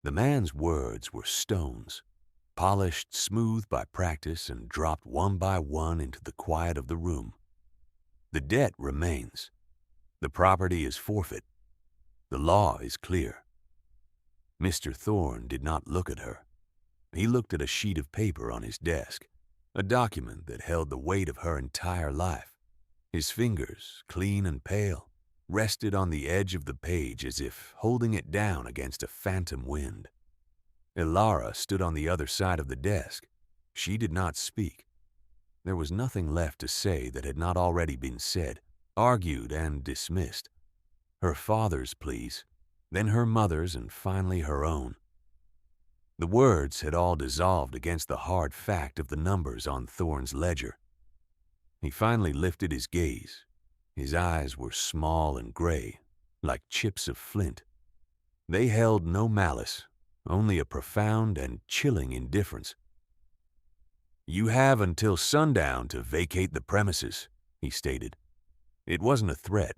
The man's words were stones, polished smooth by practice and dropped one by one into the quiet of the room. The debt remains. The property is forfeit. The law is clear. Mr. Thorne did not look at her. He looked at a sheet of paper on his desk, a document that held the weight of her entire life. His fingers, clean and pale, rested on the edge of the page as if holding it down against a phantom wind. Ilara stood on the other side of the desk. She did not speak. There was nothing left to say that had not already been said, argued, and dismissed. Her father's pleas, then her mother's, and finally her own. The words had all dissolved against the hard fact of the numbers on Thorne's ledger. He finally lifted his gaze. His eyes were small and gray, like chips of flint. They held no malice, only a profound and chilling indifference. "You have until sundown to vacate the premises," he stated. It wasn't a threat.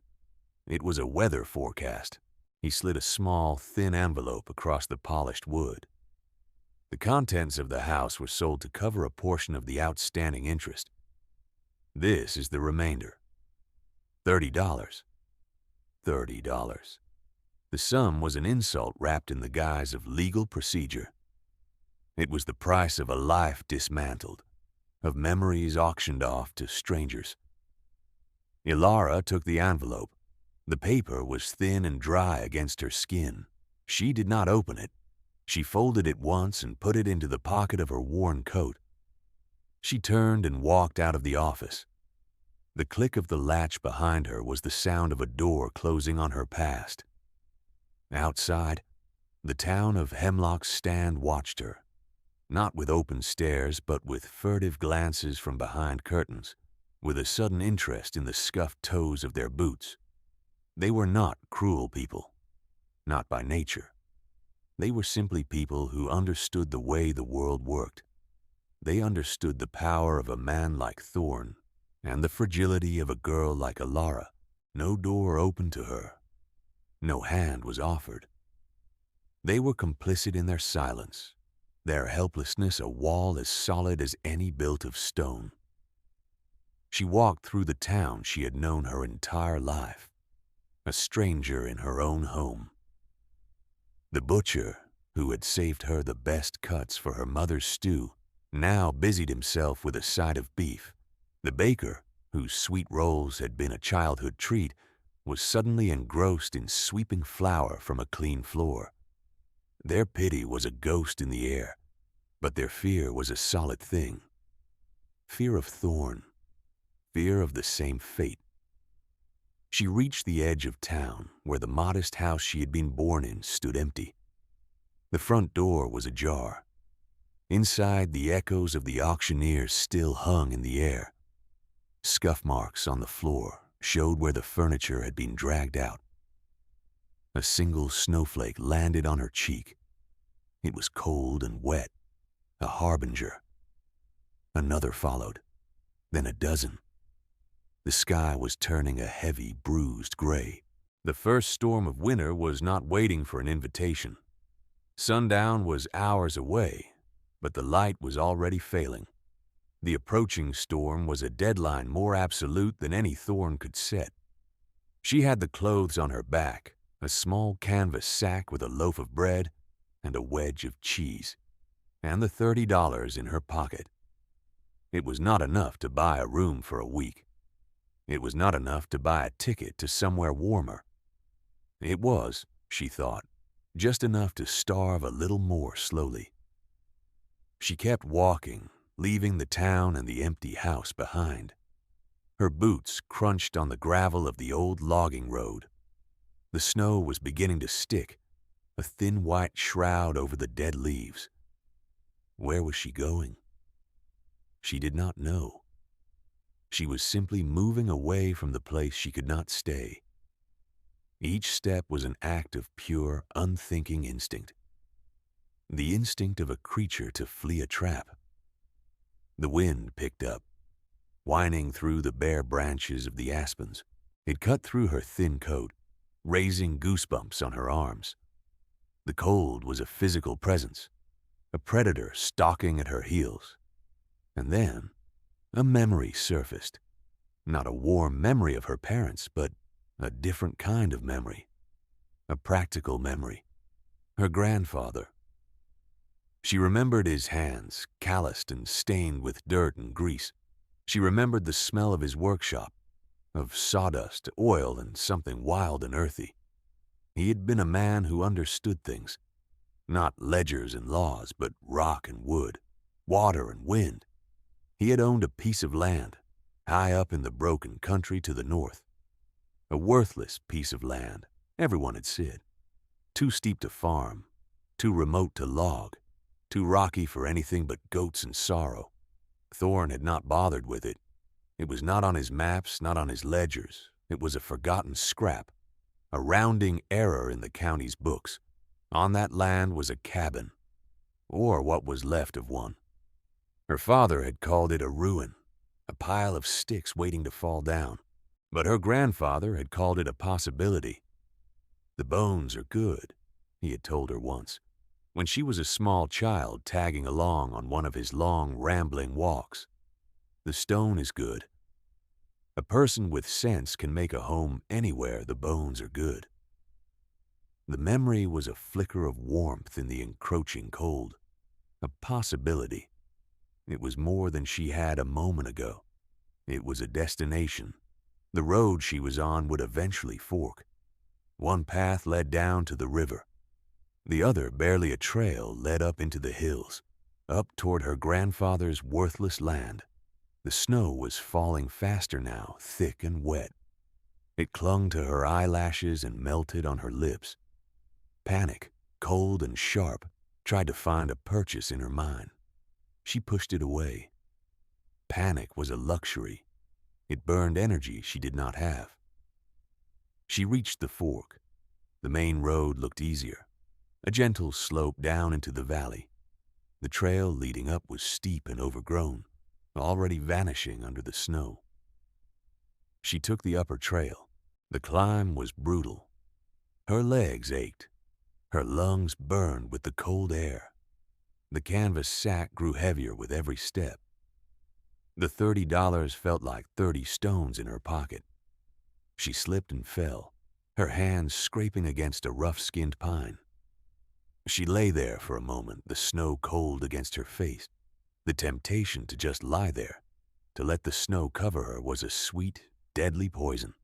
It was a weather forecast. He slid a small, thin envelope across the polished wood. The contents of the house were sold to cover a portion of the outstanding interest. This is the remainder. $30. $30. The sum was an insult wrapped in the guise of legal procedure. It was the price of a life dismantled, of memories auctioned off to strangers. Ilara took the envelope. The paper was thin and dry against her skin. She did not open it. She folded it once and put it into the pocket of her worn coat. She turned and walked out of the office. The click of the latch behind her was the sound of a door closing on her past. Outside, the town of Hemlock Stand watched her, not with open stares, but with furtive glances from behind curtains, with a sudden interest in the scuffed toes of their boots. They were not cruel people, not by nature. They were simply people who understood the way the world worked. They understood the power of a man like Thorne and the fragility of a girl like Ilara. No door opened to her. No hand was offered. They were complicit in their silence, their helplessness a wall as solid as any built of stone. She walked through the town she had known her entire life, a stranger in her own home. The butcher, who had saved her the best cuts for her mother's stew, now busied himself with a side of beef. The baker, whose sweet rolls had been a childhood treat, was suddenly engrossed in sweeping flour from a clean floor. Their pity was a ghost in the air, but their fear was a solid thing. Fear of Thorne, fear of the same fate. She reached the edge of town, where the modest house she had been born in stood empty. The front door was ajar. Inside, the echoes of the auctioneers still hung in the air. Scuff marks on the floor showed where the furniture had been dragged out. A single snowflake landed on her cheek. It was cold and wet, a harbinger. Another followed, then a dozen. The sky was turning a heavy, bruised gray. The first storm of winter was not waiting for an invitation. Sundown was hours away, but the light was already failing. The approaching storm was a deadline more absolute than any Thorne could set. She had the clothes on her back, a small canvas sack with a loaf of bread and a wedge of cheese, and the $30 in her pocket. It was not enough to buy a room for a week. It was not enough to buy a ticket to somewhere warmer. It was, she thought, just enough to starve a little more slowly. She kept walking, leaving the town and the empty house behind. Her boots crunched on the gravel of the old logging road. The snow was beginning to stick, a thin white shroud over the dead leaves. Where was she going? She did not know. She was simply moving away from the place she could not stay. Each step was an act of pure, unthinking instinct. The instinct of a creature to flee a trap. The wind picked up, whining through the bare branches of the aspens. It cut through her thin coat, raising goosebumps on her arms. The cold was a physical presence, a predator stalking at her heels. And then a memory surfaced. Not a warm memory of her parents, but a different kind of memory. A practical memory. Her grandfather. She remembered his hands, calloused and stained with dirt and grease. She remembered the smell of his workshop, of sawdust, oil, and something wild and earthy. He had been a man who understood things. Not ledgers and laws, but rock and wood, water and wind. He had owned a piece of land, high up in the broken country to the north. A worthless piece of land, everyone had said. Too steep to farm, too remote to log, too rocky for anything but goats and sorrow. Thorne had not bothered with it. It was not on his maps, not on his ledgers. It was a forgotten scrap, a rounding error in the county's books. On that land was a cabin, or what was left of one. Her father had called it a ruin, a pile of sticks waiting to fall down. But her grandfather had called it a possibility. The bones are good, he had told her once, when she was a small child tagging along on one of his long, rambling walks. The stone is good. A person with sense can make a home anywhere the bones are good. The memory was a flicker of warmth in the encroaching cold, a possibility. It was more than she had a moment ago. It was a destination. The road she was on would eventually fork. One path led down to the river. The other, barely a trail, led up into the hills, up toward her grandfather's worthless land. The snow was falling faster now, thick and wet. It clung to her eyelashes and melted on her lips. Panic, cold and sharp, tried to find a purchase in her mind. She pushed it away. Panic was a luxury. It burned energy she did not have. She reached the fork. The main road looked easier, a gentle slope down into the valley. The trail leading up was steep and overgrown, already vanishing under the snow. She took the upper trail. The climb was brutal. Her legs ached. Her lungs burned with the cold air. The canvas sack grew heavier with every step. The $30 felt like 30 stones in her pocket. She slipped and fell, her hands scraping against a rough-skinned pine. She lay there for a moment, the snow cold against her face. The temptation to just lie there, to let the snow cover her, was a sweet, deadly poison.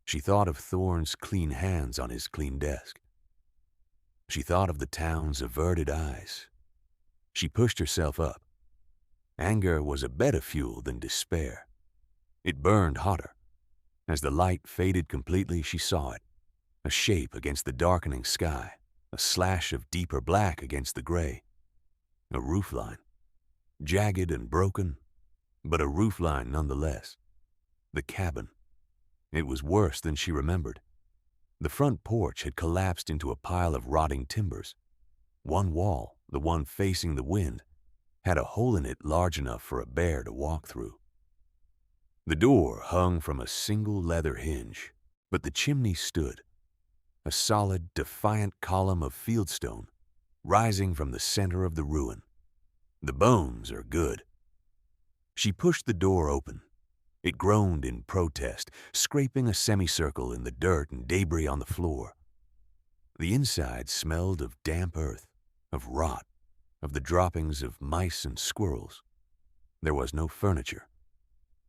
She thought of Thorne's clean hands on his clean desk. She thought of the town's averted eyes. She pushed herself up. Anger was a better fuel than despair. It burned hotter. As the light faded completely, she saw it, a shape against the darkening sky, a slash of deeper black against the gray. A roofline, jagged and broken, but a roofline nonetheless. The cabin. It was worse than she remembered. The front porch had collapsed into a pile of rotting timbers. One wall, the one facing the wind, had a hole in it large enough for a bear to walk through. The door hung from a single leather hinge, but the chimney stood, a solid, defiant column of fieldstone, rising from the center of the ruin. The bones are good. She pushed the door open. It groaned in protest, scraping a semicircle in the dirt and debris on the floor. The inside smelled of damp earth, of rot, of the droppings of mice and squirrels. There was no furniture,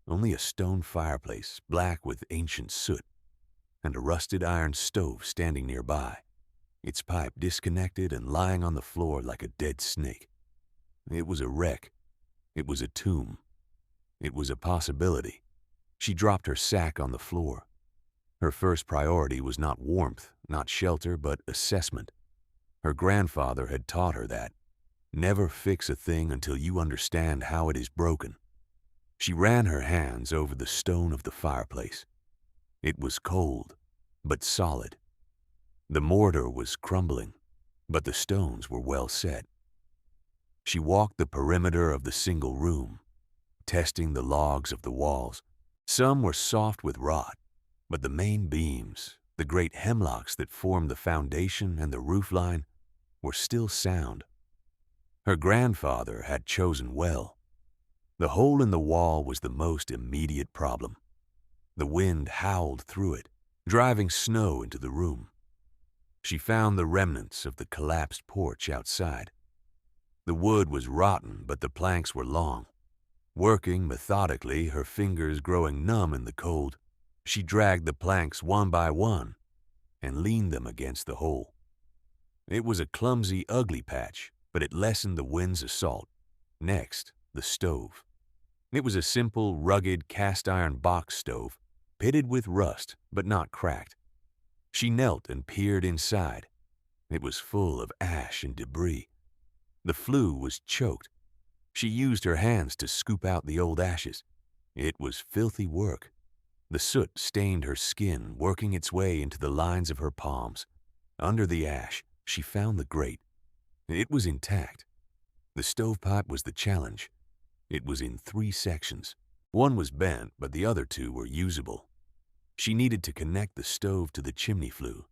only a stone fireplace, black with ancient soot, and a rusted iron stove standing nearby, its pipe disconnected and lying on the floor like a dead snake. It was a wreck. It was a tomb. It was a possibility. She dropped her sack on the floor. Her first priority was not warmth, not shelter, but assessment. Her grandfather had taught her that. Never fix a thing until you understand how it is broken. She ran her hands over the stone of the fireplace. It was cold, but solid. The mortar was crumbling, but the stones were well set. She walked the perimeter of the single room, testing the logs of the walls. Some were soft with rot, but the main beams, The great hemlocks that formed the foundation and the roofline were still sound. Her grandfather had chosen well. The hole in the wall was the most immediate problem. The wind howled through it, driving snow into the room. She found the remnants of the collapsed porch outside. The wood was rotten, but the planks were long. Working methodically, her fingers growing numb in the cold, she dragged the planks one by one and leaned them against the hole. It was a clumsy, ugly patch, but it lessened the wind's assault. Next, the stove. It was a simple, rugged cast-iron box stove, pitted with rust, but not cracked. She knelt and peered inside. It was full of ash and debris. The flue was choked. She used her hands to scoop out the old ashes. It was filthy work. The soot stained her skin, working its way into the lines of her palms. Under the ash, she found the grate. It was intact. The stovepipe was the challenge. It was in 3 sections. One was bent, but the other 2 were usable. She needed to connect the stove to the chimney flue.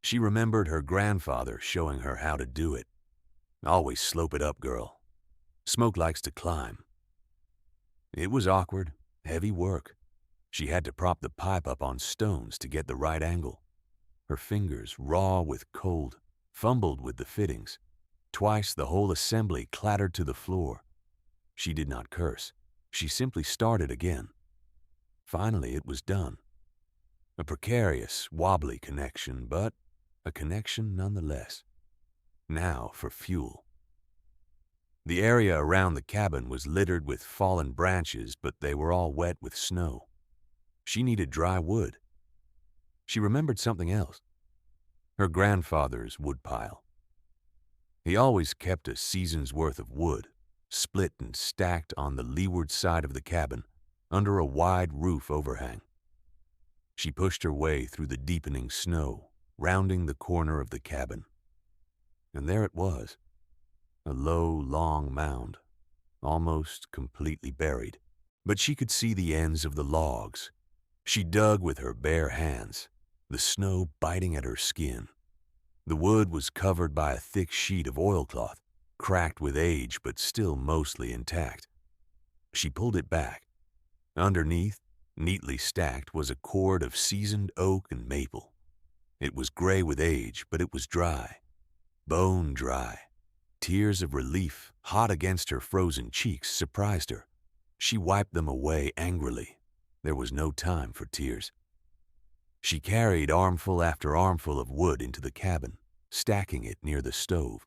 She remembered her grandfather showing her how to do it. Always slope it up, girl. Smoke likes to climb. It was awkward, heavy work. She had to prop the pipe up on stones to get the right angle. Her fingers, raw with cold, fumbled with the fittings. Twice the whole assembly clattered to the floor. She did not curse. She simply started again. Finally, it was done. A precarious, wobbly connection, but a connection nonetheless. Now for fuel. The area around the cabin was littered with fallen branches, but they were all wet with snow. She needed dry wood. She remembered something else. Her grandfather's woodpile. He always kept a season's worth of wood, split and stacked on the leeward side of the cabin, under a wide roof overhang. She pushed her way through the deepening snow, rounding the corner of the cabin. And there it was, a low, long mound, almost completely buried. But she could see the ends of the logs. She dug with her bare hands, the snow biting at her skin. The wood was covered by a thick sheet of oilcloth, cracked with age but still mostly intact. She pulled it back. Underneath, neatly stacked, was a cord of seasoned oak and maple. It was gray with age, but it was dry, bone dry. Tears of relief, hot against her frozen cheeks, surprised her. She wiped them away angrily. There was no time for tears. She carried armful after armful of wood into the cabin, stacking it near the stove.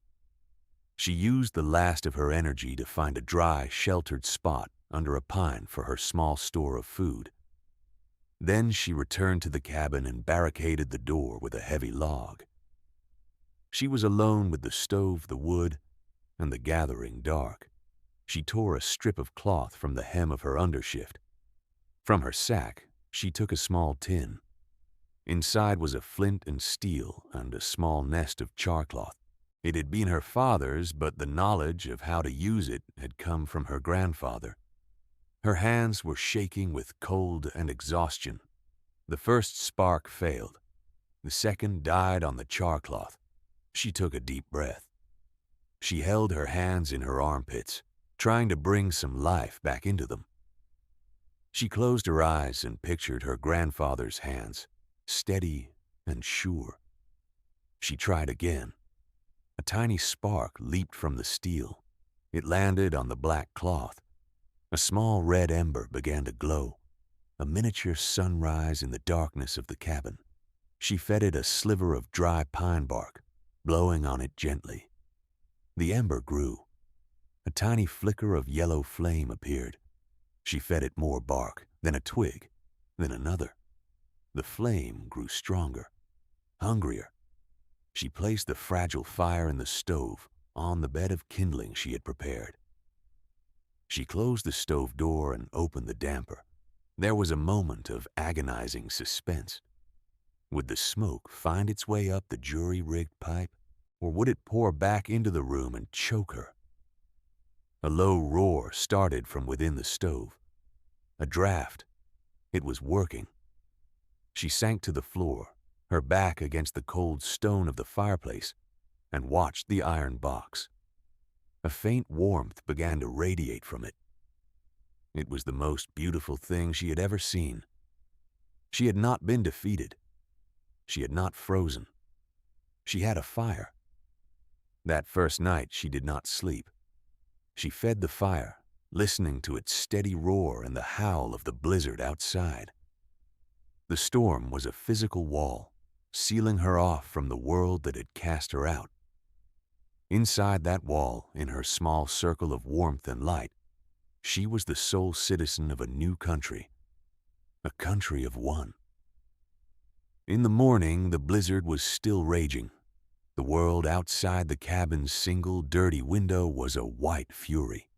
She used the last of her energy to find a dry, sheltered spot under a pine for her small store of food. Then she returned to the cabin and barricaded the door with a heavy log. She was alone with the stove, the wood, and the gathering dark. She tore a strip of cloth from the hem of her undershift. From her sack, she took a small tin. Inside was a flint and steel and a small nest of charcloth. It had been her father's, but the knowledge of how to use it had come from her grandfather. Her hands were shaking with cold and exhaustion. The first spark failed. The second died on the charcloth. She took a deep breath. She held her hands in her armpits, trying to bring some life back into them. She closed her eyes and pictured her grandfather's hands, steady and sure. She tried again. A tiny spark leaped from the steel. It landed on the black cloth. A small red ember began to glow, a miniature sunrise in the darkness of the cabin. She fed it a sliver of dry pine bark, blowing on it gently. The ember grew. A tiny flicker of yellow flame appeared. She fed it more bark, then a twig, then another. The flame grew stronger, hungrier. She placed the fragile fire in the stove on the bed of kindling she had prepared. She closed the stove door and opened the damper. There was a moment of agonizing suspense. Would the smoke find its way up the jury-rigged pipe, or would it pour back into the room and choke her? A low roar started from within the stove. A draft. It was working. She sank to the floor, her back against the cold stone of the fireplace, and watched the iron box. A faint warmth began to radiate from it. It was the most beautiful thing she had ever seen. She had not been defeated. She had not frozen. She had a fire. That first night she did not sleep. She fed the fire, listening to its steady roar and the howl of the blizzard outside. The storm was a physical wall, sealing her off from the world that had cast her out. Inside that wall, in her small circle of warmth and light, she was the sole citizen of a new country, a country of one. In the morning, the blizzard was still raging. The world outside the cabin's single dirty window was a white fury.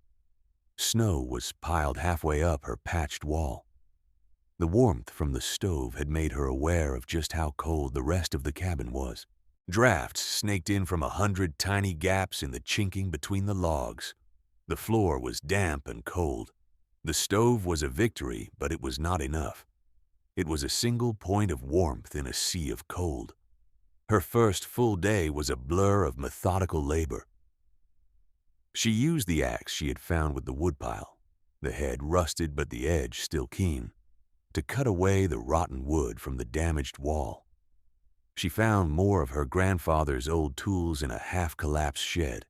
Snow was piled halfway up her patched wall. The warmth from the stove had made her aware of just how cold the rest of the cabin was. Drafts snaked in from 100 tiny gaps in the chinking between the logs. The floor was damp and cold. The stove was a victory, but it was not enough. It was a single point of warmth in a sea of cold. Her first full day was a blur of methodical labor. She used the axe she had found with the woodpile, the head rusted but the edge still keen, to cut away the rotten wood from the damaged wall. She found more of her grandfather's old tools in a half-collapsed shed,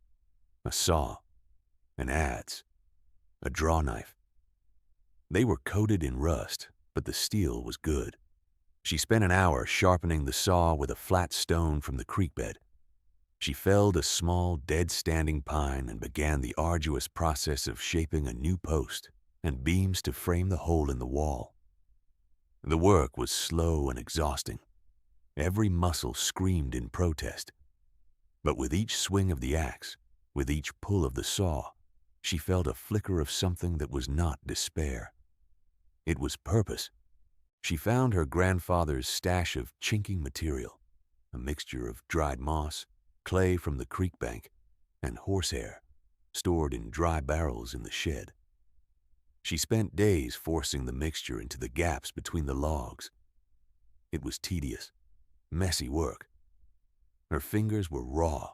a saw, an adze, a draw knife. They were coated in rust, but the steel was good. She spent an hour sharpening the saw with a flat stone from the creek bed. She felled a small, dead-standing pine and began the arduous process of shaping a new post and beams to frame the hole in the wall. The work was slow and exhausting. Every muscle screamed in protest. But with each swing of the axe, with each pull of the saw, she felt a flicker of something that was not despair. It was purpose. She found her grandfather's stash of chinking material, a mixture of dried moss, clay from the creek bank, and horsehair, stored in dry barrels in the shed. She spent days forcing the mixture into the gaps between the logs. It was tedious, messy work. Her fingers were raw,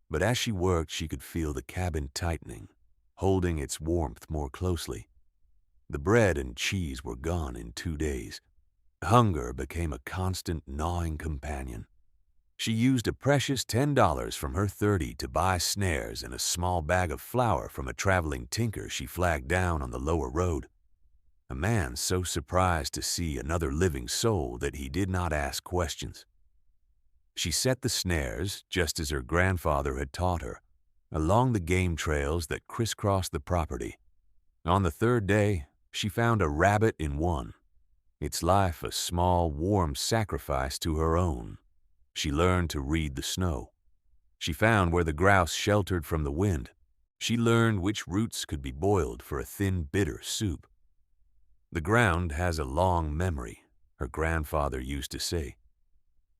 but as she worked she could feel the cabin tightening, holding its warmth more closely. The bread and cheese were gone in 2 days. Hunger became a constant gnawing companion. She used a precious $10 from her 30 to buy snares and a small bag of flour from a traveling tinker she flagged down on the lower road. A man so surprised to see another living soul that he did not ask questions. She set the snares, just as her grandfather had taught her, along the game trails that crisscrossed the property. On the 3rd day, she found a rabbit in one, its life a small, warm sacrifice to her own. She learned to read the snow. She found where the grouse sheltered from the wind. She learned which roots could be boiled for a thin, bitter soup. The ground has a long memory, her grandfather used to say.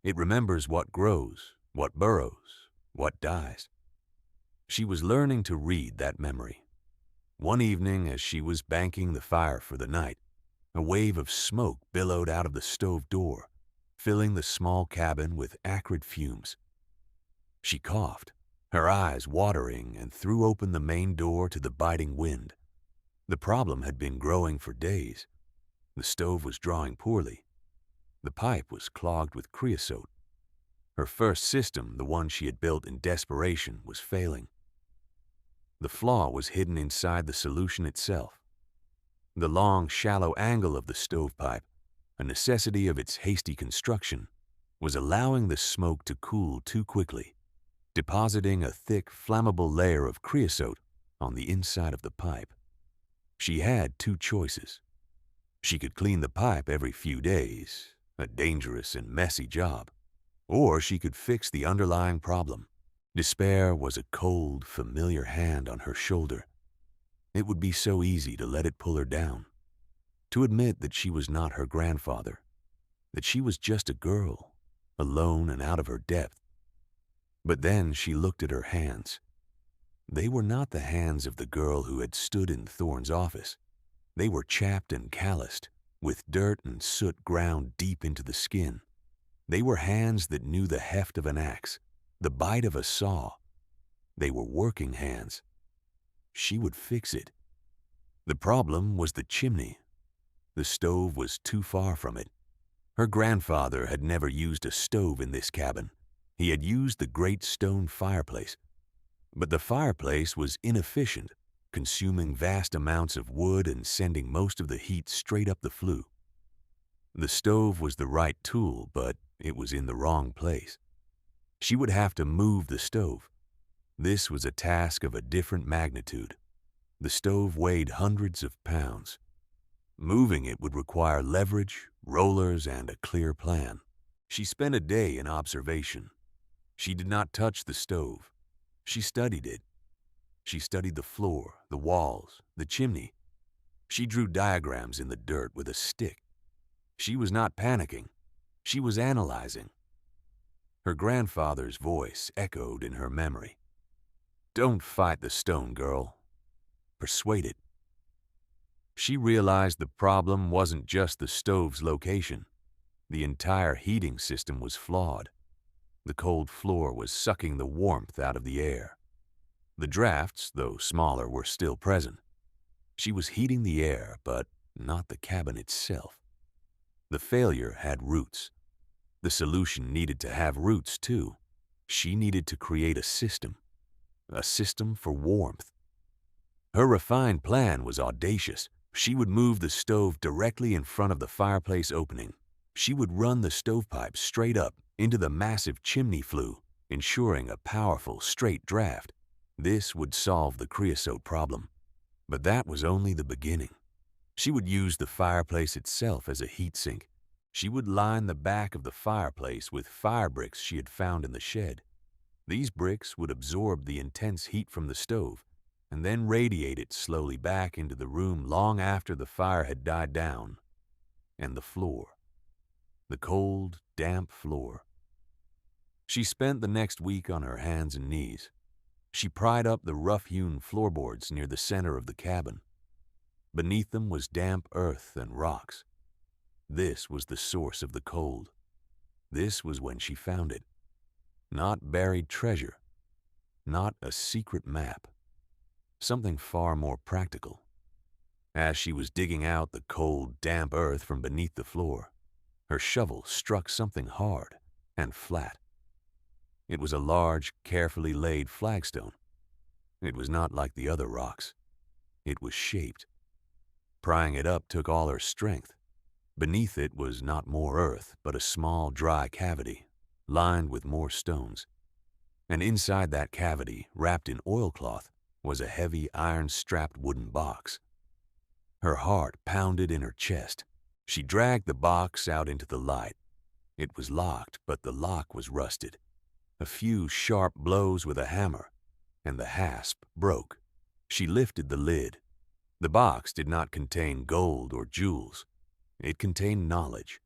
It remembers what grows, what burrows, what dies. She was learning to read that memory. One evening, as she was banking the fire for the night, a wave of smoke billowed out of the stove door, filling the small cabin with acrid fumes. She coughed, her eyes watering, and threw open the main door to the biting wind. The problem had been growing for days. The stove was drawing poorly. The pipe was clogged with creosote. Her first system, the one she had built in desperation, was failing. The flaw was hidden inside the solution itself. The long, shallow angle of the stovepipe, a necessity of its hasty construction, was allowing the smoke to cool too quickly, depositing a thick, flammable layer of creosote on the inside of the pipe. She had 2 choices. She could clean the pipe every few days, a dangerous and messy job, or she could fix the underlying problem. Despair was a cold, familiar hand on her shoulder. It would be so easy to let it pull her down, to admit that she was not her grandfather, that she was just a girl, alone and out of her depth. But then she looked at her hands. They were not the hands of the girl who had stood in Thorne's office. They were chapped and calloused, with dirt and soot ground deep into the skin. They were hands that knew the heft of an axe, the bite of a saw. They were working hands. She would fix it. The problem was the chimney. The stove was too far from it. Her grandfather had never used a stove in this cabin. He had used the great stone fireplace. But the fireplace was inefficient, consuming vast amounts of wood and sending most of the heat straight up the flue. The stove was the right tool, but it was in the wrong place. She would have to move the stove. This was a task of a different magnitude. The stove weighed hundreds of pounds. Moving it would require leverage, rollers, and a clear plan. She spent a day in observation. She did not touch the stove. She studied it. She studied the floor, the walls, the chimney. She drew diagrams in the dirt with a stick. She was not panicking. She was analyzing. Her grandfather's voice echoed in her memory. "Don't fight the stone, girl. Persuade it." She realized the problem wasn't just the stove's location. The entire heating system was flawed. The cold floor was sucking the warmth out of the air. The drafts, though smaller, were still present. She was heating the air, but not the cabin itself. The failure had roots. The solution needed to have roots, too. She needed to create a system for warmth. Her refined plan was audacious. She would move the stove directly in front of the fireplace opening. She would run the stovepipe straight up into the massive chimney flue, ensuring a powerful, straight draft. This would solve the creosote problem. But that was only the beginning. She would use the fireplace itself as a heat sink. She would line the back of the fireplace with fire bricks she had found in the shed. These bricks would absorb the intense heat from the stove and then radiate it slowly back into the room long after the fire had died down. And the floor. The cold, damp floor. She spent the next week on her hands and knees. She pried up the rough-hewn floorboards near the center of the cabin. Beneath them was damp earth and rocks. This was the source of the cold. This was when she found it. Not buried treasure. Not a secret map. Something far more practical. As she was digging out the cold, damp earth from beneath the floor, her shovel struck something hard and flat. It was a large, carefully laid flagstone. It was not like the other rocks. It was shaped. Prying it up took all her strength. Beneath it was not more earth, but a small, dry cavity, lined with more stones. And inside that cavity, wrapped in oilcloth, was a heavy, iron-strapped wooden box. Her heart pounded in her chest. She dragged the box out into the light. It was locked, but the lock was rusted. A few sharp blows with a hammer, and the hasp broke. She lifted the lid. The box did not contain gold or jewels. It contained knowledge.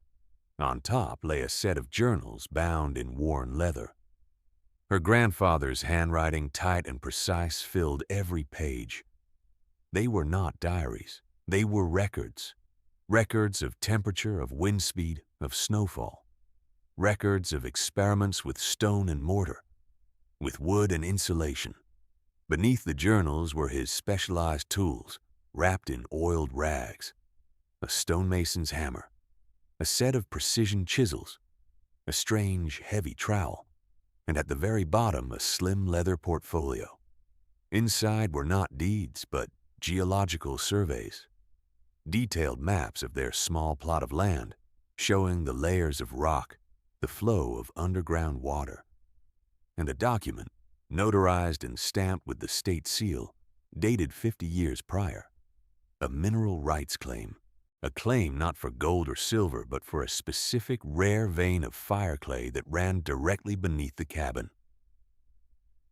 On top lay a set of journals bound in worn leather. Her grandfather's handwriting, tight and precise, filled every page. They were not diaries. They were records. Records of temperature, of wind speed, of snowfall. Records of experiments with stone and mortar, with wood and insulation. Beneath the journals were his specialized tools, wrapped in oiled rags. A stonemason's hammer, a set of precision chisels, a strange, heavy trowel, and at the very bottom a slim leather portfolio. Inside were not deeds, but geological surveys, detailed maps of their small plot of land, showing the layers of rock, the flow of underground water, and a document, notarized and stamped with the state seal, dated 50 years prior. A mineral rights claim. A claim not for gold or silver, but for a specific rare vein of fire clay that ran directly beneath the cabin.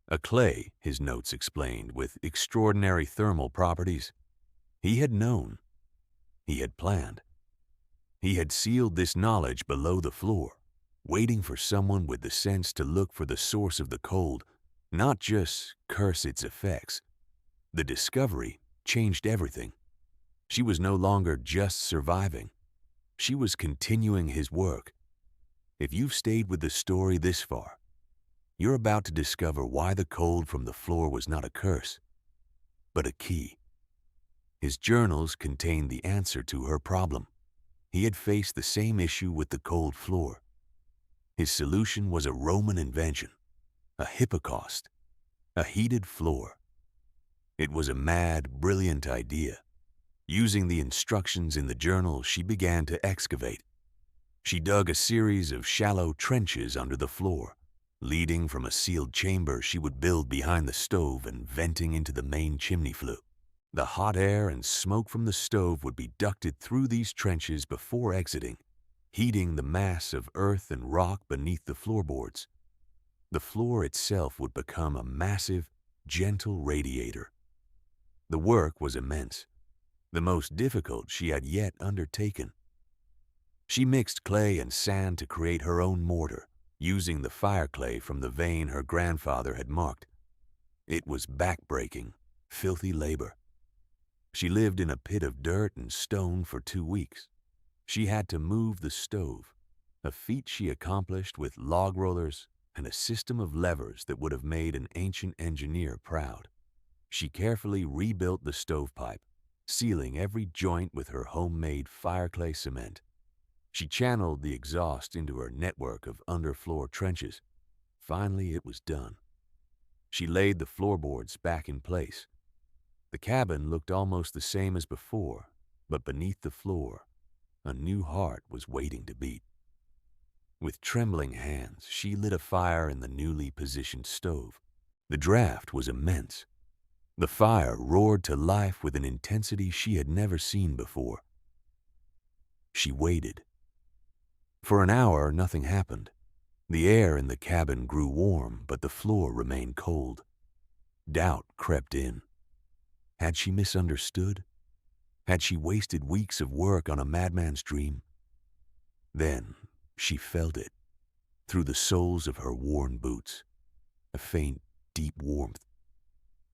A clay, his notes explained, with extraordinary thermal properties. He had known. He had planned. He had sealed this knowledge below the floor, waiting for someone with the sense to look for the source of the cold, not just curse its effects. The discovery changed everything. She was no longer just surviving. She was continuing his work. If you've stayed with the story this far, you're about to discover why the cold from the floor was not a curse, but a key. His journals contained the answer to her problem. He had faced the same issue with the cold floor. His solution was a Roman invention, a hypocaust, a heated floor. It was a mad, brilliant idea. Using the instructions in the journal, she began to excavate. She dug a series of shallow trenches under the floor, leading from a sealed chamber she would build behind the stove and venting into the main chimney flue. The hot air and smoke from the stove would be ducted through these trenches before exiting, heating the mass of earth and rock beneath the floorboards. The floor itself would become a massive, gentle radiator. The work was immense, the most difficult she had yet undertaken. She mixed clay and sand to create her own mortar, using the fire clay from the vein her grandfather had marked. It was back-breaking, filthy labor. She lived in a pit of dirt and stone for 2 weeks. She had to move the stove, a feat she accomplished with log rollers and a system of levers that would have made an ancient engineer proud. She carefully rebuilt the stovepipe, sealing every joint with her homemade fireclay cement. She channeled the exhaust into her network of underfloor trenches. Finally, it was done. She laid the floorboards back in place. The cabin looked almost the same as before, but beneath the floor, a new heart was waiting to beat. With trembling hands, she lit a fire in the newly positioned stove. The draft was immense. The fire roared to life with an intensity she had never seen before. She waited. For an hour, nothing happened. The air in the cabin grew warm, but the floor remained cold. Doubt crept in. Had she misunderstood? Had she wasted weeks of work on a madman's dream? Then she felt it, through the soles of her worn boots, a faint, deep warmth.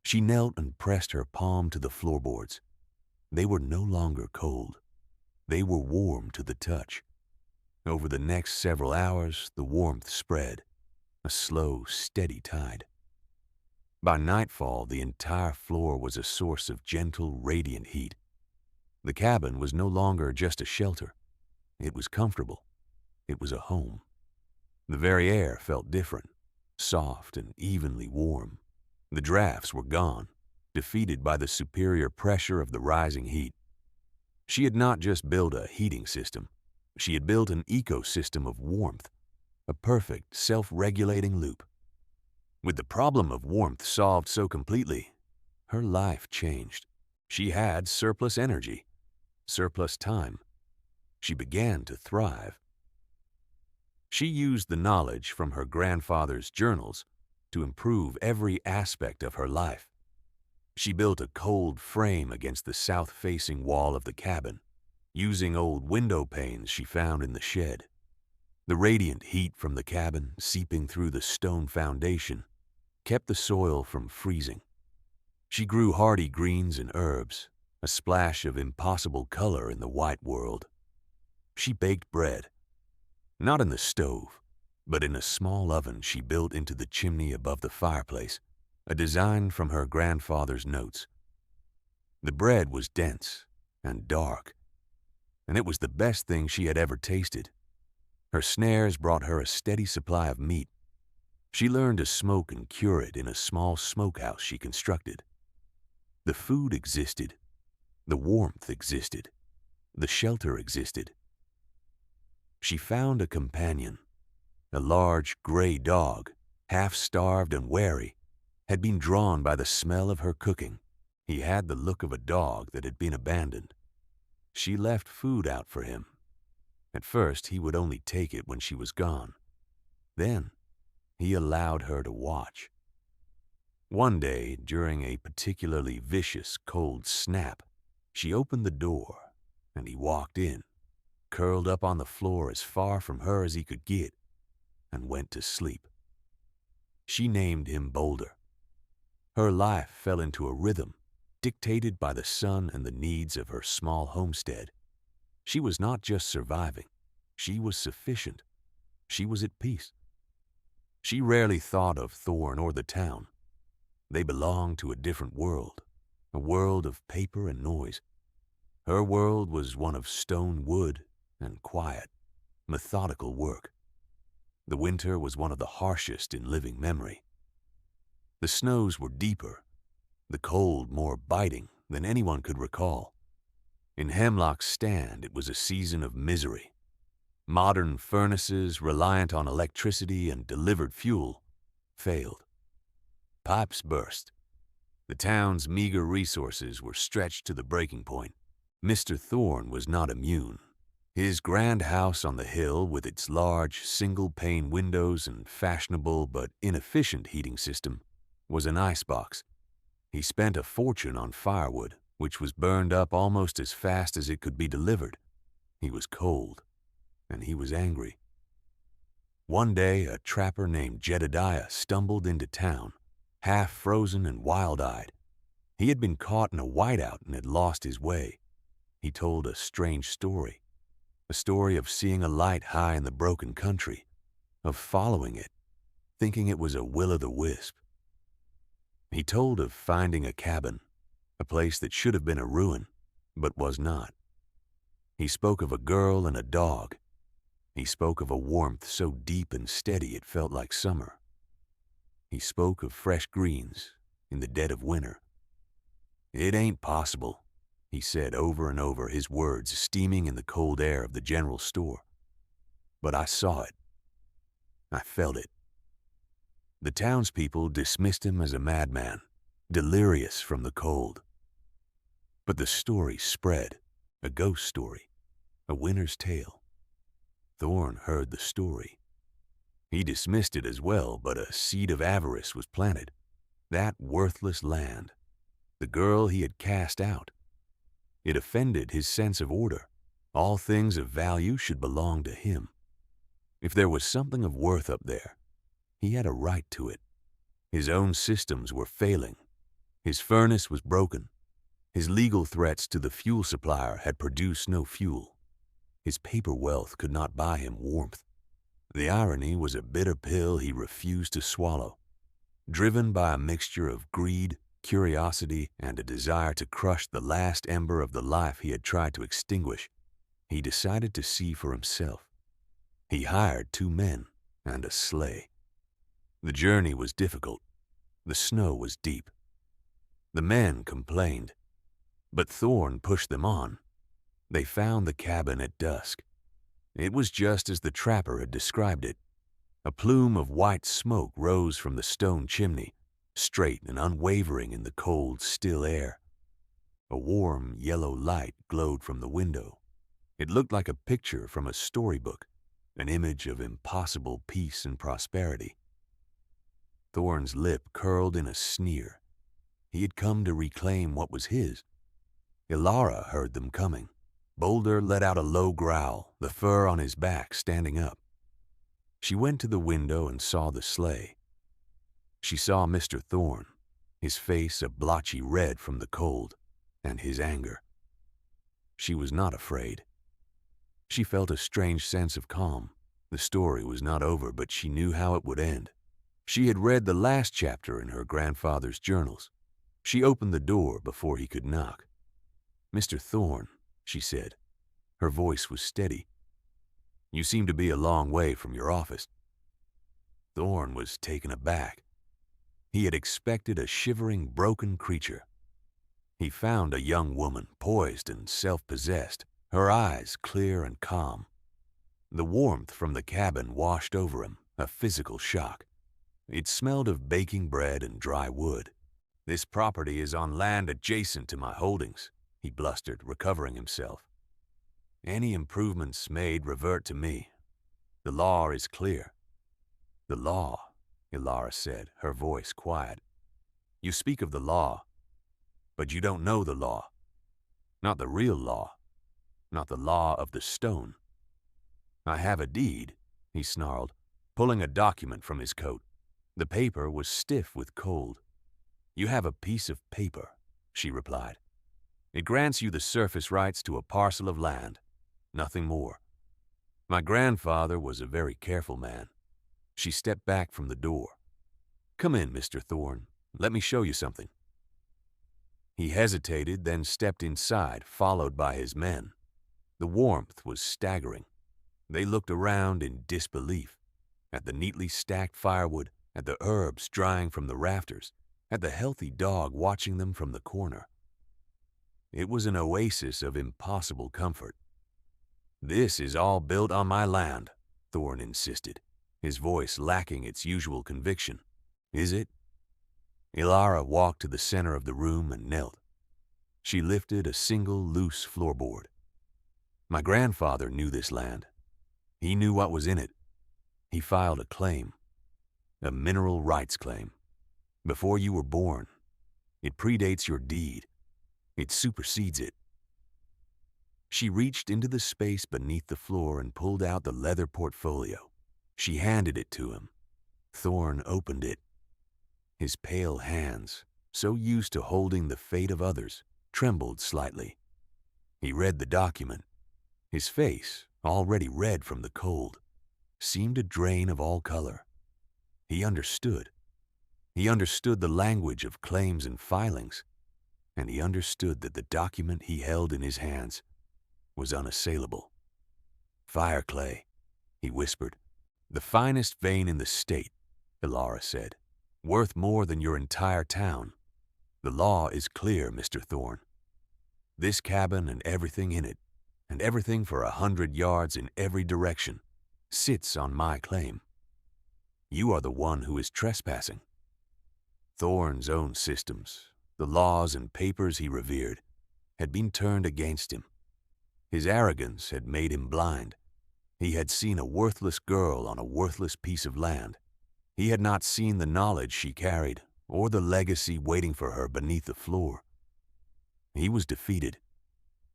She knelt and pressed her palm to the floorboards. They were no longer cold. They were warm to the touch. Over the next several hours, the warmth spread, a slow, steady tide. By nightfall, the entire floor was a source of gentle, radiant heat. The cabin was no longer just a shelter. It was comfortable. It was a home. The very air felt different, soft and evenly warm. The drafts were gone, defeated by the superior pressure of the rising heat. She had not just built a heating system. She had built an ecosystem of warmth, a perfect, self-regulating loop. With the problem of warmth solved so completely, her life changed. She had surplus energy, surplus time. She began to thrive. She used the knowledge from her grandfather's journals to improve every aspect of her life. She built a cold frame against the south-facing wall of the cabin, using old window panes she found in the shed. The radiant heat from the cabin, seeping through the stone foundation, kept the soil from freezing. She grew hardy greens and herbs, a splash of impossible color in the white world. She baked bread, not in the stove, but in a small oven she built into the chimney above the fireplace, a design from her grandfather's notes. The bread was dense and dark, and it was the best thing she had ever tasted. Her snares brought her a steady supply of meat. She learned to smoke and cure it in a small smokehouse she constructed. The food existed. The warmth existed. The shelter existed. She found a companion. A large gray dog, half-starved and wary, had been drawn by the smell of her cooking. He had the look of a dog that had been abandoned. She left food out for him. At first, he would only take it when she was gone. Then, he allowed her to watch. One day, during a particularly vicious cold snap, she opened the door, and he walked in, curled up on the floor as far from her as he could get, and went to sleep. She named him Boulder. Her life fell into a rhythm, dictated by the sun and the needs of her small homestead. She was not just surviving, she was sufficient. She was at peace. She rarely thought of Thorn or the town. They belonged to a different world, a world of paper and noise. Her world was one of stone wood and quiet, methodical work. The winter was one of the harshest in living memory. The snows were deeper, the cold more biting than anyone could recall. In Hemlock's Stand, it was a season of misery. Modern furnaces, reliant on electricity and delivered fuel, failed. Pipes burst. The town's meager resources were stretched to the breaking point. Mr. Thorn was not immune. His grand house on the hill, with its large, single-pane windows and fashionable but inefficient heating system, was an icebox. He spent a fortune on firewood, which was burned up almost as fast as it could be delivered. He was cold, and he was angry. One day, a trapper named Jedediah stumbled into town, half frozen and wild-eyed. He had been caught in a whiteout and had lost his way. He told a strange story, a story of seeing a light high in the broken country, of following it, thinking it was a will-o'-the-wisp. He told of finding a cabin, a place that should have been a ruin, but was not. He spoke of a girl and a dog. He spoke of a warmth so deep and steady it felt like summer. He spoke of fresh greens in the dead of winter. "It ain't possible," he said over and over, his words steaming in the cold air of the general store. "But I saw it. I felt it." The townspeople dismissed him as a madman, delirious from the cold. But the story spread, a ghost story, a winter's tale. Thorn heard the story. He dismissed it as well, but a seed of avarice was planted. That worthless land, the girl he had cast out. It offended his sense of order. All things of value should belong to him. If there was something of worth up there, he had a right to it. His own systems were failing. His furnace was broken. His legal threats to the fuel supplier had produced no fuel. His paper wealth could not buy him warmth. The irony was a bitter pill he refused to swallow. Driven by a mixture of greed, curiosity, and a desire to crush the last ember of the life he had tried to extinguish, he decided to see for himself. He hired 2 men and a sleigh. The journey was difficult. The snow was deep. The men complained, but Thorn pushed them on. They found the cabin at dusk. It was just as the trapper had described it. A plume of white smoke rose from the stone chimney, straight and unwavering in the cold, still air. A warm, yellow light glowed from the window. It looked like a picture from a storybook, an image of impossible peace and prosperity. Thorn's lip curled in a sneer. He had come to reclaim what was his. Ilara heard them coming. Boulder let out a low growl, the fur on his back standing up. She went to the window and saw the sleigh. She saw Mr. Thorn, his face a blotchy red from the cold and his anger. She was not afraid. She felt a strange sense of calm. The story was not over, but she knew how it would end. She had read the last chapter in her grandfather's journals. She opened the door before he could knock. "Mr. Thorn," she said. Her voice was steady. "You seem to be a long way from your office." Thorn was taken aback. He had expected a shivering, broken creature. He found a young woman, poised and self-possessed, her eyes clear and calm. The warmth from the cabin washed over him, a physical shock. It smelled of baking bread and dry wood. "This property is on land adjacent to my holdings," he blustered, recovering himself. "Any improvements made revert to me. The law is clear." "The law," Ilara said, her voice quiet. "You speak of the law, but you don't know the law. Not the real law. Not the law of the stone." "I have a deed," he snarled, pulling a document from his coat. The paper was stiff with cold. "You have a piece of paper," she replied. "It grants you the surface rights to a parcel of land. Nothing more." My grandfather was a very careful man. She stepped back from the door. "Come in, Mr. Thorne. Let me show you something." He hesitated, then stepped inside, followed by his men. The warmth was staggering. They looked around in disbelief, at the neatly stacked firewood, at the herbs drying from the rafters, at the healthy dog watching them from the corner. It was an oasis of impossible comfort. "This is all built on my land," Thorne insisted, his voice lacking its usual conviction. "Is it?" Ilara walked to the center of the room and knelt. She lifted a single loose floorboard. "My grandfather knew this land. He knew what was in it. He filed a claim, a mineral rights claim, before you were born. It predates your deed. It supersedes it." She reached into the space beneath the floor and pulled out the leather portfolio. She handed it to him. Thorne opened it. His pale hands, so used to holding the fate of others, trembled slightly. He read the document. His face, already red from the cold, seemed to drain of all color. He understood. He understood the language of claims and filings, and he understood that the document he held in his hands was unassailable. "Fireclay," he whispered. "The finest vein in the state," Ilara said. "Worth more than your entire town. The law is clear, Mr. Thorne. This cabin and everything in it, and everything for 100 yards in every direction, sits on my claim. You are the one who is trespassing." Thorne's own systems, the laws and papers he revered, had been turned against him. His arrogance had made him blind. He had seen a worthless girl on a worthless piece of land. He had not seen the knowledge she carried or the legacy waiting for her beneath the floor. He was defeated,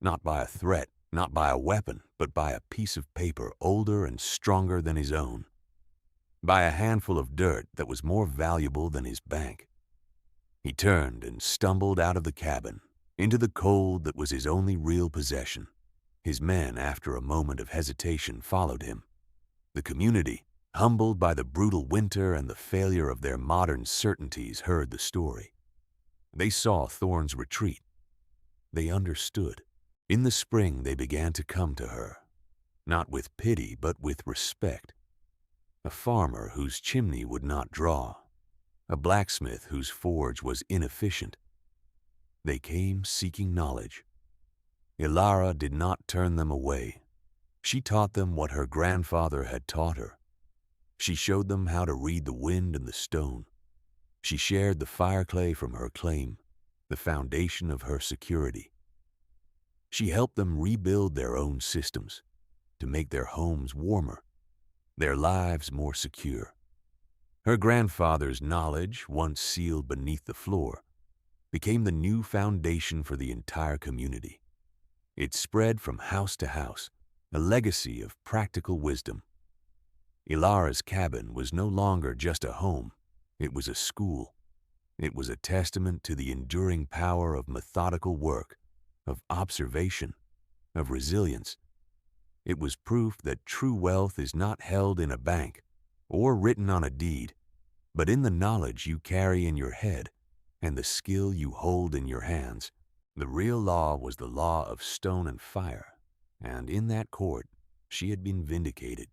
not by a threat, not by a weapon, but by a piece of paper older and stronger than his own, by a handful of dirt that was more valuable than his bank. He turned and stumbled out of the cabin, into the cold that was his only real possession. His men, after a moment of hesitation, followed him. The community, humbled by the brutal winter and the failure of their modern certainties, heard the story. They saw Thorne's retreat. They understood. In the spring they began to come to her, not with pity but with respect. A farmer whose chimney would not draw, a blacksmith whose forge was inefficient. They came seeking knowledge. Ilara did not turn them away. She taught them what her grandfather had taught her. She showed them how to read the wind and the stone. She shared the fireclay from her claim, the foundation of her security. She helped them rebuild their own systems, to make their homes warmer, their lives more secure. Her grandfather's knowledge, once sealed beneath the floor, became the new foundation for the entire community. It spread from house to house, a legacy of practical wisdom. Ilara's cabin was no longer just a home. It was a school. It was a testament to the enduring power of methodical work, of observation, of resilience. It was proof that true wealth is not held in a bank or written on a deed, but in the knowledge you carry in your head and the skill you hold in your hands. The real law was the law of stone and fire, and in that court she had been vindicated.